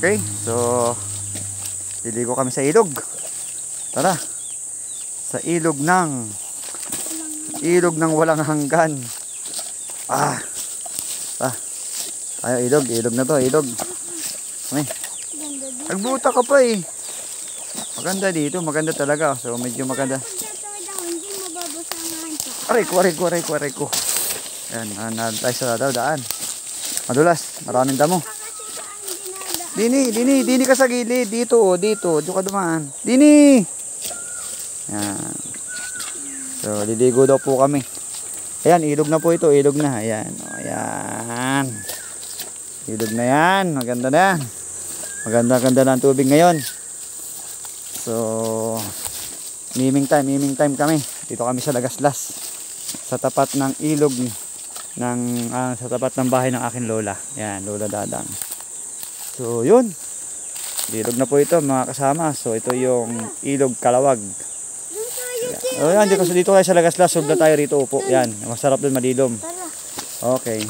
Okay, so liligo kami sa ilog. Tara. Sa ilog ng walang hanggan. Tayo ilog na to, ilog. Ay. Nagbuta ka pa eh. Maganda dito, maganda talaga. So medyo maganda. Aray ko. Ayan, tayo sa daan. Madulas, maraming damo. Dini ka sa gilid. Dito. Doon ka dumaan. Dini! Ayan. So, liligo daw po kami. Ayan, ilog na po ito. Ilog na. Ayan. Ayan. Ilog na yan. Maganda na yan. Maganda na ang tubig ngayon. So, miming time kami. Dito kami sa Lagaslas. Sa tapat ng ilog sa tapat ng bahay ng aking lola. Ayan, Lola Dadang. So, yun. Ilog na po ito mga kasama. So, ito yung ilog Kalawag. Ayan, dito kayo sa Lagaslas. Subla tayo rito, upo. Yan, masarap dun, malilom. Okay.